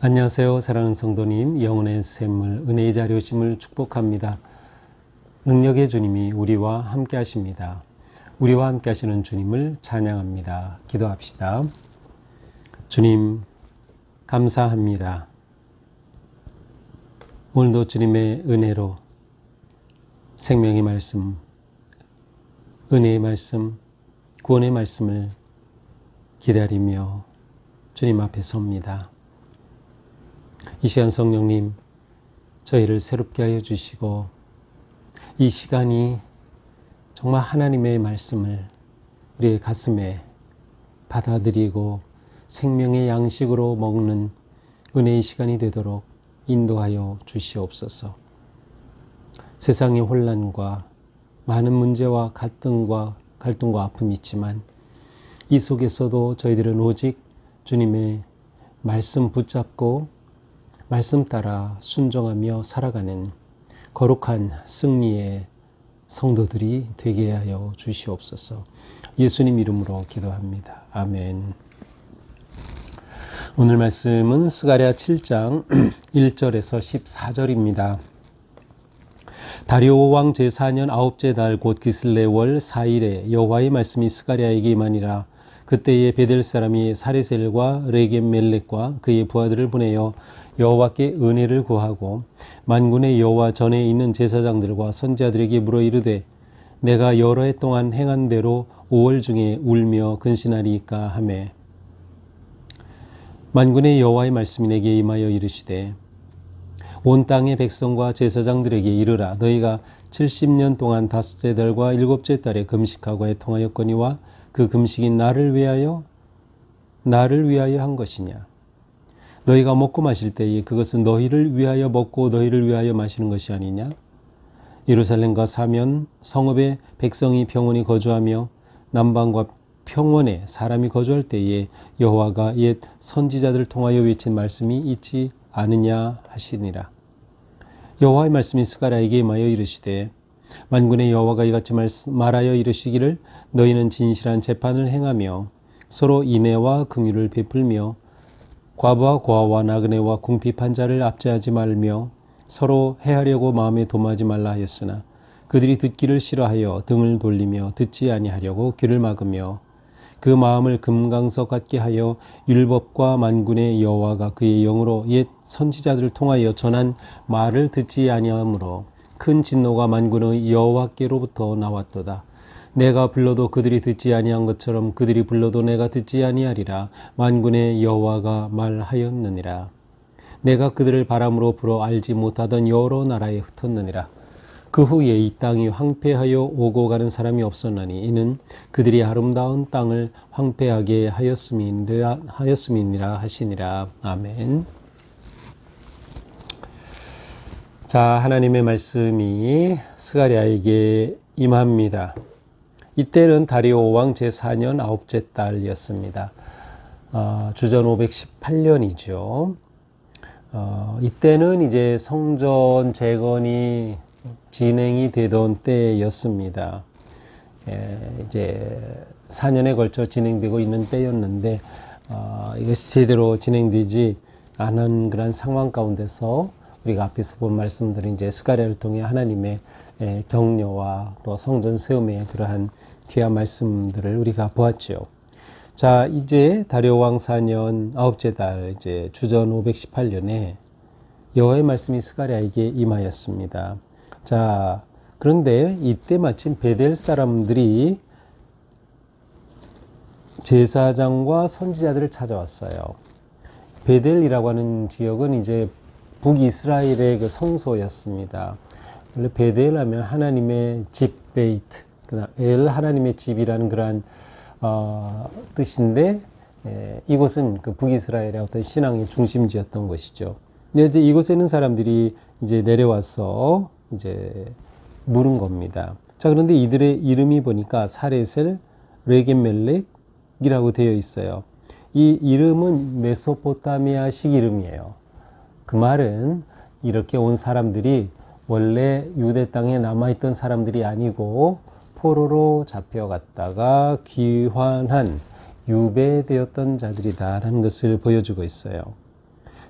안녕하세요. 사랑하는 성도님, 영혼의 샘물, 은혜의 자료심을 축복합니다. 능력의 주님이 우리와 함께 하십니다. 우리와 함께 하시는 주님을 찬양합니다. 기도합시다. 주님, 감사합니다. 오늘도 주님의 은혜로 생명의 말씀, 은혜의 말씀, 구원의 말씀을 기다리며 주님 앞에 섭니다. 이 시간 성령님, 저희를 새롭게 하여 주시고 이 시간이 정말 하나님의 말씀을 우리의 가슴에 받아들이고 생명의 양식으로 먹는 은혜의 시간이 되도록 인도하여 주시옵소서. 세상의 혼란과 많은 문제와 갈등과 아픔이 있지만 이 속에서도 저희들은 오직 주님의 말씀 붙잡고 말씀 따라 순종하며 살아가는 거룩한 승리의 성도들이 되게 하여 주시옵소서. 예수님 이름으로 기도합니다. 아멘. 오늘 말씀은 스가랴 7장 1절에서 14절입니다. 다리오 왕 제4년 아홉째 달 곧 기슬레월 4일에 여호와의 말씀이 스가랴에게 임하니라. 그때에 베델 사람이 사레셀과 레겜멜렉과 그의 부하들을 보내어 여호와께 은혜를 구하고 만군의 여호와 전에 있는 제사장들과 선지자들에게 물어 이르되 내가 여러 해 동안 행한 대로 5월 중에 울며 근신하리이까 하매 만군의 여호와의 말씀이 내게 임하여 이르시되 온 땅의 백성과 제사장들에게 이르라. 너희가 70년 동안 다섯째 달과 일곱째 달에 금식하고 애통하였거니와 그 금식이 나를 위하여 한 것이냐. 너희가 먹고 마실 때에 그것은 너희를 위하여 먹고 너희를 위하여 마시는 것이 아니냐. 예루살렘과 사면 성읍에 백성이 평온히 거주하며 남방과 평원에 사람이 거주할 때에 여호와가 옛 선지자들을 통하여 외친 말씀이 있지 않으냐 하시니라. 여호와의 말씀이 스가랴에게 임하여 이르시되 만군의 여호와가 이같이 말하여 이르시기를 너희는 진실한 재판을 행하며 서로 인애와 긍휼을 베풀며 과부와 고아와 나그네와 궁핍한 자를 압제하지 말며 서로 해하려고 마음에 도모하지 말라 하였으나 그들이 듣기를 싫어하여 등을 돌리며 듣지 아니하려고 귀를 막으며 그 마음을 금강석 같게 하여 율법과 만군의 여호와가 그의 영으로 옛 선지자들을 통하여 전한 말을 듣지 아니하므로 큰 진노가 만군의 여호와께로부터 나왔도다. 내가 불러도 그들이 듣지 아니한 것처럼 그들이 불러도 내가 듣지 아니하리라. 만군의 여호와가 말하였느니라. 내가 그들을 바람으로 불어 알지 못하던 여러 나라에 흩었느니라. 그 후에 이 땅이 황폐하여 오고 가는 사람이 없었나니 이는 그들이 아름다운 땅을 황폐하게 하였음이니라 하시니라. 아멘. 자, 하나님의 말씀이 스가랴에게 임합니다. 이때는 다리오 왕 제4년 아홉째 달이었습니다. 주전 518년이죠. 이때는 이제 성전 재건이 진행이 되던 때였습니다. 이제 4년에 걸쳐 진행되고 있는 때였는데 이것이 제대로 진행되지 않은 그런 상황 가운데서 우리가 앞에서 본 말씀들이 이제 스가랴를 통해 하나님의 격려와 또 성전 세움의 그러한 귀한 말씀들을 우리가 보았죠. 자, 이제 다리오 왕 4년 아홉째 달 이제 주전 518년에 여호와의 말씀이 스가랴에게 임하였습니다. 자, 그런데 이때 마침 베델 사람들이 제사장과 선지자들을 찾아왔어요. 베델이라고 하는 지역은 이제 북이스라엘의 그 성소였습니다. 원래 베델 하면 하나님의 집, 베이트, 그다음 엘 하나님의 집이라는 그러한 뜻인데 이곳은 그 북이스라엘의 어떤 신앙의 중심지였던 것이죠. 근데 이제 이곳에 있는 사람들이 이제 내려와서 이제 물은 겁니다. 자, 그런데 이들의 이름이 보니까 사레셀, 레겜멜렉이라고 되어 있어요. 이 이름은 메소포타미아식 이름이에요. 그 말은 이렇게 온 사람들이 원래 유대 땅에 남아있던 사람들이 아니고 포로로 잡혀갔다가 귀환한 유배되었던 자들이다라는 것을 보여주고 있어요.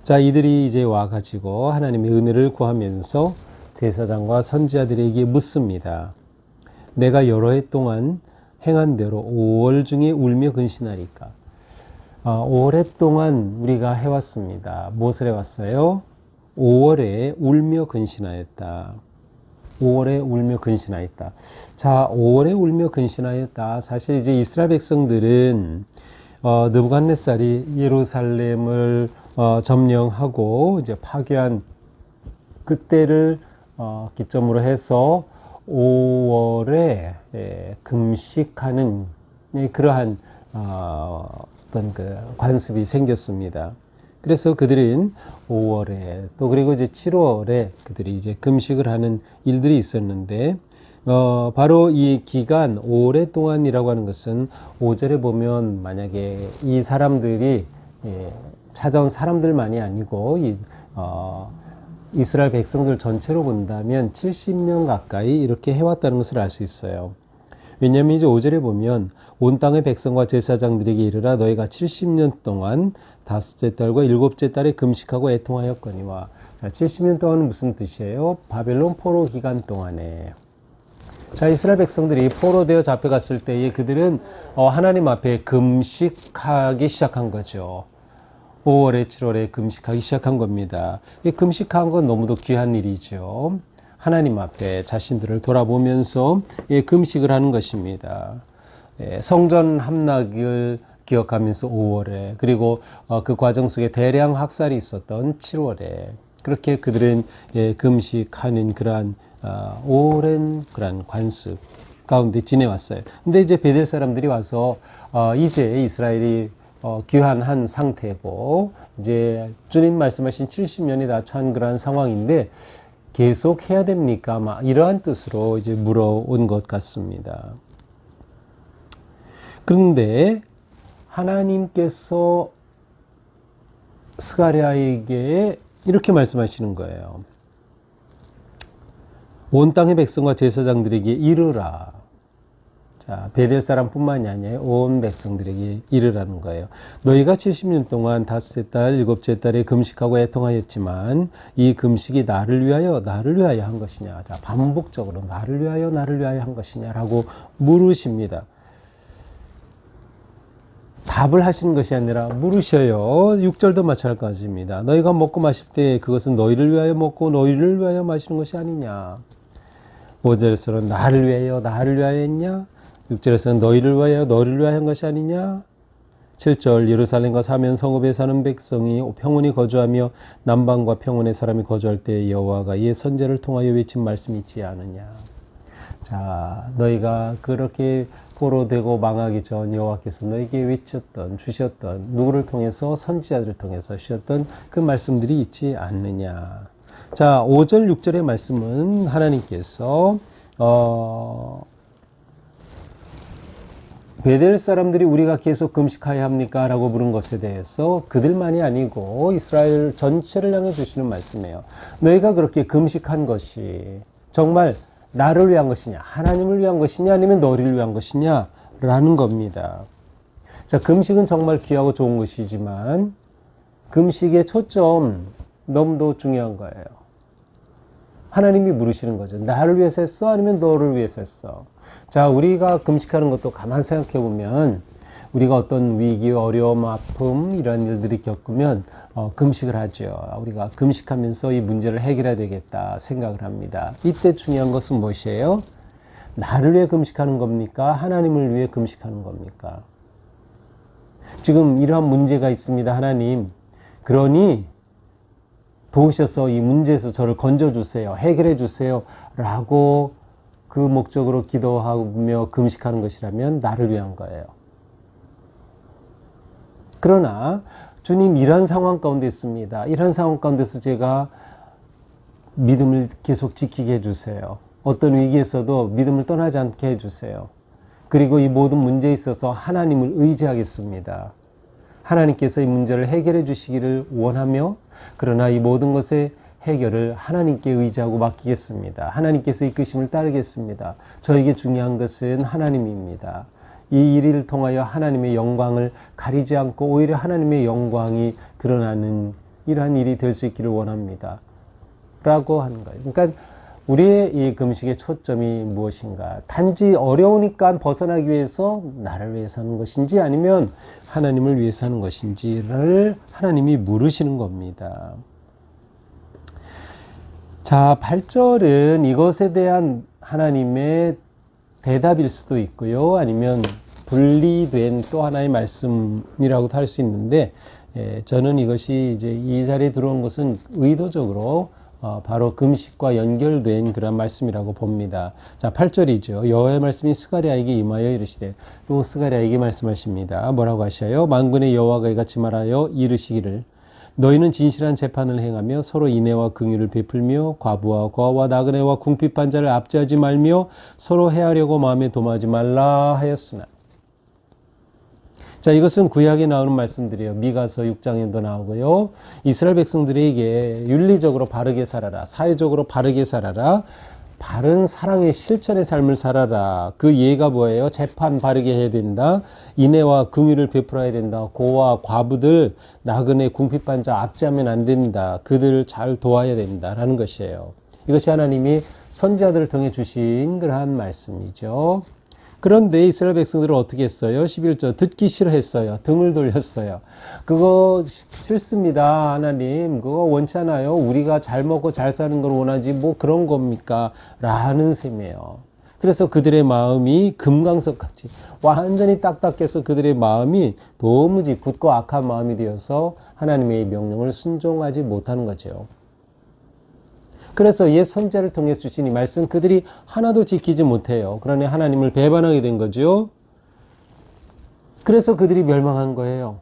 자, 이들이 이제 와가지고 하나님의 은혜를 구하면서 제사장과 선지자들에게 묻습니다. 내가 여러 해 동안 행한 대로 5월 중에 울며 근신하리까. 5월 동안 우리가 해왔습니다. 무엇을 해왔어요? 5월에 울며 근신하였다. 5월에 울며 근신하였다. 자, 5월에 울며 근신하였다. 사실 이제 이스라엘 백성들은 느부갓네살이 예루살렘을 점령하고 이제 파괴한 그때를 기점으로 해서 5월에 금식하는 그러한 어떤 그 관습이 생겼습니다. 그래서 그들은 5월에 또 그리고 이제 7월에 그들이 이제 금식을 하는 일들이 있었는데 바로 이 기간 5월 동안이라고 하는 것은 5절에 보면 만약에 이 사람들이 찾아온 사람들만이 아니고 이스라엘 백성들 전체로 본다면 70년 가까이 이렇게 해왔다는 것을 알 수 있어요. 왜냐하면 이제 5절에 보면 온 땅의 백성과 제사장들에게 이르라 너희가 70년 동안 다섯째 달과 일곱째 달에 금식하고 애통하였거니와. 자, 70년 동안은 무슨 뜻이에요? 바벨론 포로 기간 동안에. 자, 이스라엘 백성들이 포로되어 잡혀갔을 때에 그들은 하나님 앞에 금식하기 시작한 거죠. 5월에 7월에 금식하기 시작한 겁니다. 이 금식한 건 너무도 귀한 일이죠. 하나님 앞에 자신들을 돌아보면서 금식을 하는 것입니다. 성전 함락을 기억하면서 5월에 그리고 그 과정 속에 대량 학살이 있었던 7월에 그렇게 그들은 금식하는 그러한 오랜 그러한 관습 가운데 지내왔어요. 근데 이제 베델 사람들이 와서 이제 이스라엘이 귀환한 상태고 이제 주님 말씀하신 70년이 다 찬 그러한 상황인데 계속 해야 됩니까? 이러한 뜻으로 이제 물어온 것 같습니다. 그런데 하나님께서 스가랴에게 이렇게 말씀하시는 거예요. 온 땅의 백성과 제사장들에게 이르라. 자, 베델 사람뿐만이 아니라 온 백성들에게 이르라는 거예요. 너희가 70년 동안 다섯째 달, 일곱째 달에 금식하고 애통하였지만 이 금식이 나를 위하여 한 것이냐. 자, 반복적으로 나를 위하여 한 것이냐라고 물으십니다. 답을 하시는 것이 아니라 물으셔요. 6절도 마찬가지입니다. 너희가 먹고 마실 때 그것은 너희를 위하여 먹고 너희를 위하여 마시는 것이 아니냐. 5절에서는 나를 위하여 했냐? 6절에서는 너희를 위하여 한 것이 아니냐? 7절 예루살렘과 사면 성읍에 사는 백성이 평온히 거주하며 남방과 평온의 사람이 거주할 때 여호와가 이의 선제를 통하여 외친 말씀이 있지 않느냐. 자, 너희가 그렇게 포로되고 망하기 전 여호와께서 너희에게 외쳤던 주셨던 누구를 통해서 선지자들을 통해서 주셨던 그 말씀들이 있지 않느냐. 자, 5절 6절의 말씀은 하나님께서 베델 사람들이 우리가 계속 금식하여야 합니까? 라고 물은 것에 대해서 그들만이 아니고 이스라엘 전체를 향해 주시는 말씀이에요. 너희가 그렇게 금식한 것이 정말 나를 위한 것이냐, 하나님을 위한 것이냐, 아니면 너희를 위한 것이냐 라는 겁니다. 자, 금식은 정말 귀하고 좋은 것이지만 금식의 초점 너무도 중요한 거예요. 하나님이 물으시는 거죠. 나를 위해서 했어? 아니면 너를 위해서 했어? 자, 우리가 금식하는 것도 가만 생각해 보면 우리가 어떤 위기, 어려움, 아픔 이런 일들이 겪으면 금식을 하죠. 우리가 금식하면서 이 문제를 해결해야 되겠다 생각을 합니다. 이때 중요한 것은 무엇이에요? 나를 위해 금식하는 겁니까? 하나님을 위해 금식하는 겁니까? 지금 이러한 문제가 있습니다. 하나님. 그러니 도우셔서 이 문제에서 저를 건져주세요. 해결해 주세요. 라고 그 목적으로 기도하며 금식하는 것이라면 나를 위한 거예요. 그러나 주님 이런 상황 가운데 있습니다. 이런 상황 가운데서 제가 믿음을 계속 지키게 해주세요. 어떤 위기에서도 믿음을 떠나지 않게 해주세요. 그리고 이 모든 문제에 있어서 하나님을 의지하겠습니다. 하나님께서 이 문제를 해결해 주시기를 원하며, 그러나 이 모든 것의 해결을 하나님께 의지하고 맡기겠습니다. 하나님께서 이끄심을 따르겠습니다. 저에게 중요한 것은 하나님입니다. 이 일을 통하여 하나님의 영광을 가리지 않고 오히려 하나님의 영광이 드러나는 이러한 일이 될 수 있기를 원합니다. 라고 하는 거예요. 그러니까 우리의 이 금식의 초점이 무엇인가? 단지 어려우니까 벗어나기 위해서 나를 위해서 하는 것인지 아니면 하나님을 위해서 하는 것인지를 하나님이 물으시는 겁니다. 자, 8절은 이것에 대한 하나님의 대답일 수도 있고요. 아니면 분리된 또 하나의 말씀이라고도 할 수 있는데, 저는 이것이 이제 이 자리에 들어온 것은 의도적으로 바로 금식과 연결된 그런 말씀이라고 봅니다. 자, 8절이죠. 여호와의 말씀이 스가랴에게 임하여 이르시되, 또 스가랴에게 말씀하십니다. 뭐라고 하셔요? 만군의 여호와가 이같이 말하여 이르시기를, 너희는 진실한 재판을 행하며 서로 인애와 긍휼을 베풀며 과부와 고아와 나그네와 궁핍한 자를 압제하지 말며 서로 해하려고 마음에 도모하지 말라 하였으나. 자, 이것은 구약에 나오는 말씀들이에요. 미가서 6장에도 나오고요. 이스라엘 백성들에게 윤리적으로 바르게 살아라. 사회적으로 바르게 살아라. 바른 사랑의 실천의 삶을 살아라. 그 예가 뭐예요? 재판 바르게 해야 된다. 인애와 긍휼을 베풀어야 된다. 고아, 과부들, 나그네, 궁핍한 자 압제하면 안 된다. 그들을 잘 도와야 된다라는 것이에요. 이것이 하나님이 선지자들을 통해 주신 그러한 말씀이죠. 그런데 이스라엘 백성들은 어떻게 했어요? 11절 듣기 싫어했어요. 등을 돌렸어요. 그거 싫습니다. 하나님 그거 원치 않아요. 우리가 잘 먹고 잘 사는 걸 원하지 뭐 그런 겁니까? 라는 셈이에요. 그래서 그들의 마음이 금강석같이 완전히 딱딱해서 그들의 마음이 도무지 굳고 악한 마음이 되어서 하나님의 명령을 순종하지 못하는 거죠. 그래서 옛 선지자를 통해 주신 이 말씀 그들이 하나도 지키지 못해요. 그러니 하나님을 배반하게 된 거죠. 그래서 그들이 멸망한 거예요.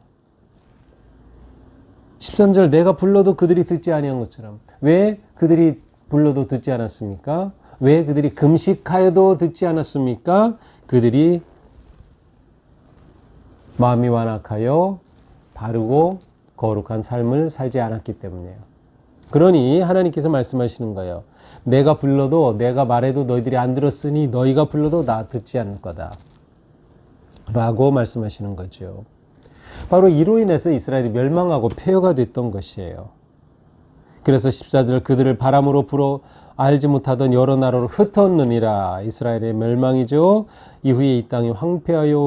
13절 내가 불러도 그들이 듣지 아니한 것처럼. 왜 그들이 불러도 듣지 않았습니까? 왜 그들이 금식하여도 듣지 않았습니까? 그들이 마음이 완악하여 바르고 거룩한 삶을 살지 않았기 때문이에요. 그러니 하나님께서 말씀하시는 거예요. 내가 불러도 내가 말해도 너희들이 안 들었으니 너희가 불러도 나 듣지 않을 거다. 라고 말씀하시는 거죠. 바로 이로 인해서 이스라엘이 멸망하고 폐허가 됐던 것이에요. 그래서 14절 그들을 바람으로 불어 알지 못하던 여러 나라로 흩었느니라. 이스라엘의 멸망이죠. 이후에 이 땅이 황폐하여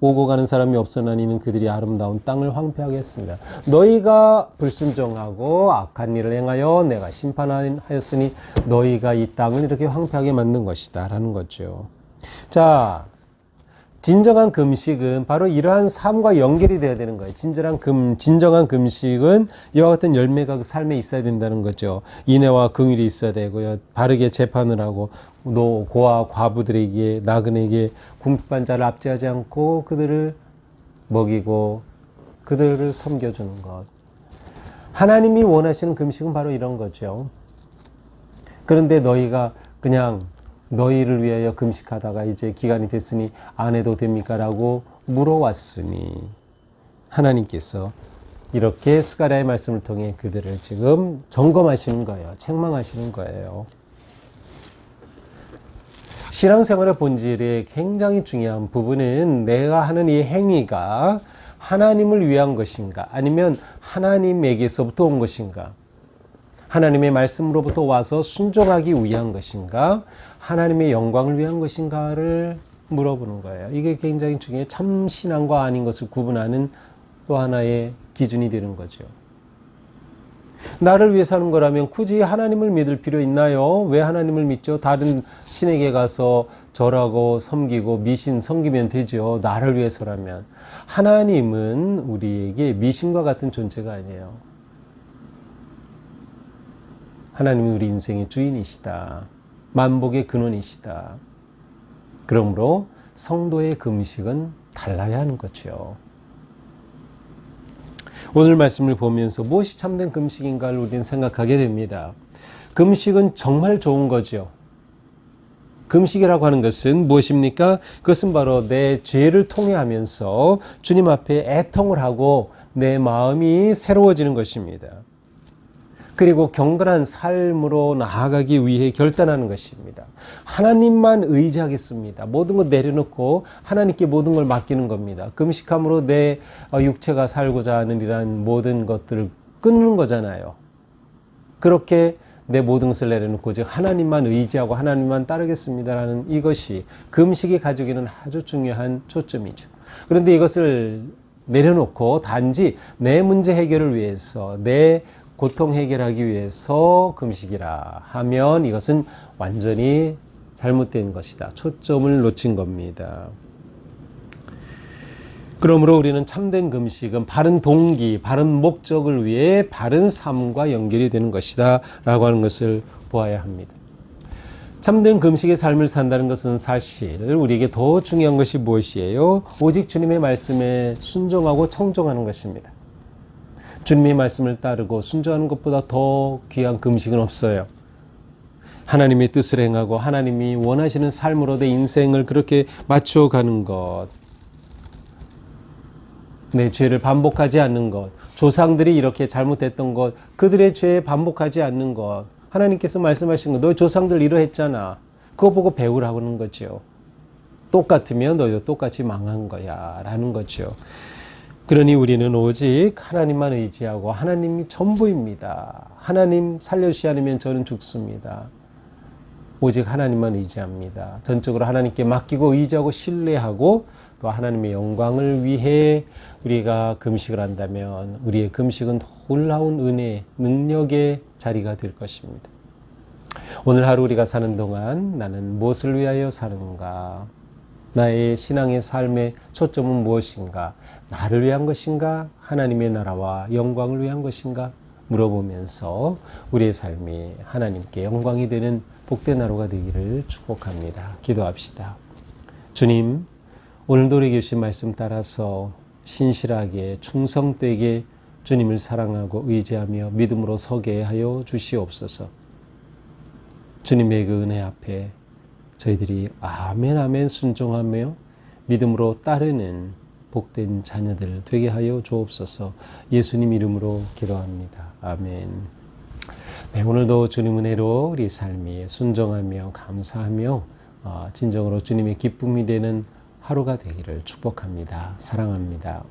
오고 가는 사람이 없어나니는 그들이 아름다운 땅을 황폐하게 했습니다. 너희가 불순종하고 악한 일을 행하여 내가 심판하였으니 너희가 이 땅을 이렇게 황폐하게 만든 것이다 라는 거죠. 자, 진정한 금식은 바로 이러한 삶과 연결이 돼야 되는 거예요. 진정한 금식은 이와 같은 열매가 그 삶에 있어야 된다는 거죠. 인애와 긍휼이 있어야 되고요. 바르게 재판을 하고 고아 과부들에게 나그네에게 궁핍한 자를 압제하지 않고 그들을 먹이고 그들을 섬겨주는 것. 하나님이 원하시는 금식은 바로 이런 거죠. 그런데 너희가 그냥 너희를 위하여 금식하다가 이제 기간이 됐으니 안 해도 됩니까? 라고 물어왔으니 하나님께서 이렇게 스가랴의 말씀을 통해 그들을 지금 점검하시는 거예요. 책망하시는 거예요. 신앙생활의 본질의 굉장히 중요한 부분은 내가 하는 이 행위가 하나님을 위한 것인가 아니면 하나님에게서부터 온 것인가, 하나님의 말씀으로부터 와서 순종하기 위한 것인가, 하나님의 영광을 위한 것인가를 물어보는 거예요. 이게 굉장히 중요해요. 참 신앙과 아닌 것을 구분하는 또 하나의 기준이 되는 거죠. 나를 위해서 하는 거라면 굳이 하나님을 믿을 필요 있나요? 왜 하나님을 믿죠? 다른 신에게 가서 절하고 섬기고 미신 섬기면 되죠. 나를 위해서라면. 하나님은 우리에게 미신과 같은 존재가 아니에요. 하나님은 우리 인생의 주인이시다. 만복의 근원이시다. 그러므로 성도의 금식은 달라야 하는 거죠. 오늘 말씀을 보면서 무엇이 참된 금식인가를 우리는 생각하게 됩니다. 금식은 정말 좋은 거죠. 금식이라고 하는 것은 무엇입니까? 그것은 바로 내 죄를 통회하면서 주님 앞에 애통을 하고 내 마음이 새로워지는 것입니다. 그리고 경건한 삶으로 나아가기 위해 결단하는 것입니다. 하나님만 의지하겠습니다. 모든 것 내려놓고 하나님께 모든 걸 맡기는 겁니다. 금식함으로 내 육체가 살고자 하는 이러한 모든 것들을 끊는 거잖아요. 그렇게 내 모든 것을 내려놓고 즉 하나님만 의지하고 하나님만 따르겠습니다라는 이것이 금식이 가지고 있는 아주 중요한 초점이죠. 그런데 이것을 내려놓고 단지 내 문제 해결을 위해서 내 고통 해결하기 위해서 금식이라 하면 이것은 완전히 잘못된 것이다. 초점을 놓친 겁니다. 그러므로 우리는 참된 금식은 바른 동기, 바른 목적을 위해 바른 삶과 연결이 되는 것이다 라고 하는 것을 보아야 합니다. 참된 금식의 삶을 산다는 것은 사실 우리에게 더 중요한 것이 무엇이에요? 오직 주님의 말씀에 순종하고 청종하는 것입니다. 주님의 말씀을 따르고 순종하는 것보다 더 귀한 금식은 없어요. 하나님의 뜻을 행하고 하나님이 원하시는 삶으로 내 인생을 그렇게 맞춰가는 것, 내 죄를 반복하지 않는 것, 조상들이 이렇게 잘못했던 것, 그들의 죄에 반복하지 않는 것, 하나님께서 말씀하신 것, 너 조상들 이러했잖아. 그거 보고 배우라는 거죠. 똑같으면 너도 똑같이 망한 거야 라는 거죠. 그러니 우리는 오직 하나님만 의지하고 하나님이 전부입니다. 하나님 살려주시 않으면 저는 죽습니다. 오직 하나님만 의지합니다. 전적으로 하나님께 맡기고 의지하고 신뢰하고 또 하나님의 영광을 위해 우리가 금식을 한다면 우리의 금식은 놀라운 은혜, 능력의 자리가 될 것입니다. 오늘 하루 우리가 사는 동안 나는 무엇을 위하여 사는가? 나의 신앙의 삶의 초점은 무엇인가? 나를 위한 것인가? 하나님의 나라와 영광을 위한 것인가? 물어보면서 우리의 삶이 하나님께 영광이 되는 복된 하루가 되기를 축복합니다. 기도합시다. 주님, 오늘도 우리에게 주신 말씀 따라서 신실하게 충성되게 주님을 사랑하고 의지하며 믿음으로 서게 하여 주시옵소서. 주님의 그 은혜 앞에 저희들이 아멘 아멘 순종하며 믿음으로 따르는 복된 자녀들 되게 하여 주옵소서. 예수님 이름으로 기도합니다. 아멘. 네, 오늘도 주님 은혜로 우리 삶이 순종하며 감사하며 진정으로 주님의 기쁨이 되는 하루가 되기를 축복합니다. 사랑합니다.